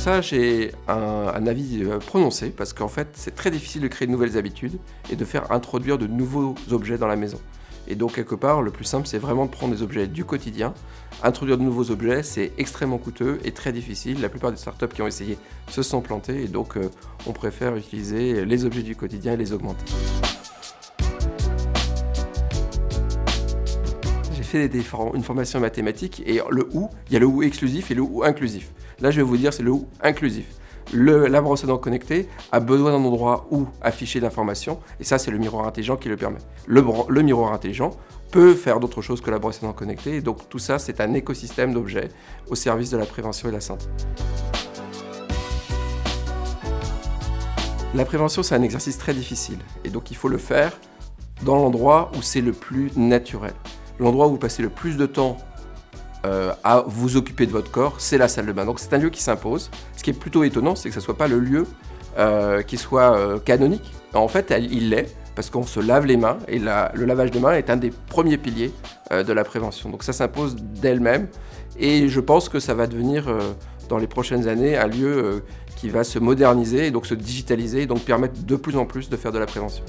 ça, j'ai un avis prononcé, parce qu'en fait, c'est très difficile de créer de nouvelles habitudes et de faire introduire de nouveaux objets dans la maison. Et donc, quelque part, le plus simple, c'est vraiment de prendre des objets du quotidien. Introduire de nouveaux objets, c'est extrêmement coûteux et très difficile. La plupart des startups qui ont essayé se sont plantées, et donc on préfère utiliser les objets du quotidien et les augmenter. J'ai fait une formation en mathématiques, et il y a le ou exclusif et le ou inclusif. Là, je vais vous dire, c'est le ou inclusif. La brosse à dents connectée a besoin d'un endroit où afficher l'information, et ça, c'est le miroir intelligent qui le permet. Le miroir intelligent peut faire d'autres choses que la brosse à dents connectée, et donc tout ça, c'est un écosystème d'objets au service de la prévention et de la santé. La prévention, c'est un exercice très difficile, et donc il faut le faire dans l'endroit où c'est le plus naturel. L'endroit où vous passez le plus de temps à vous occuper de votre corps, c'est la salle de bain. Donc c'est un lieu qui s'impose. Ce qui est plutôt étonnant, c'est que ce ne soit pas le lieu qui soit canonique. En fait, il l'est, parce qu'on se lave les mains, et le lavage de mains est un des premiers piliers de la prévention. Donc ça s'impose d'elle-même, et je pense que ça va devenir, dans les prochaines années, un lieu qui va se moderniser, et donc se digitaliser, et donc permettre de plus en plus de faire de la prévention.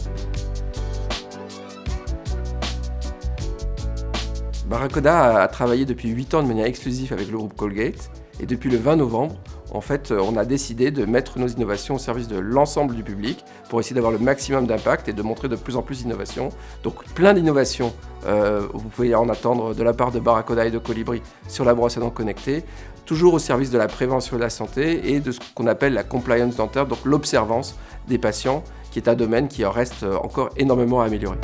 Barracuda a travaillé depuis 8 ans de manière exclusive avec le groupe Colgate, et depuis le 20 novembre, en fait, on a décidé de mettre nos innovations au service de l'ensemble du public pour essayer d'avoir le maximum d'impact et de montrer de plus en plus d'innovations. Donc plein d'innovations, vous pouvez en attendre de la part de Barracuda et de Colibri sur la brosse à dents connectée, toujours au service de la prévention et de la santé et de ce qu'on appelle la compliance dentaire, donc l'observance des patients, qui est un domaine qui en reste encore énormément à améliorer.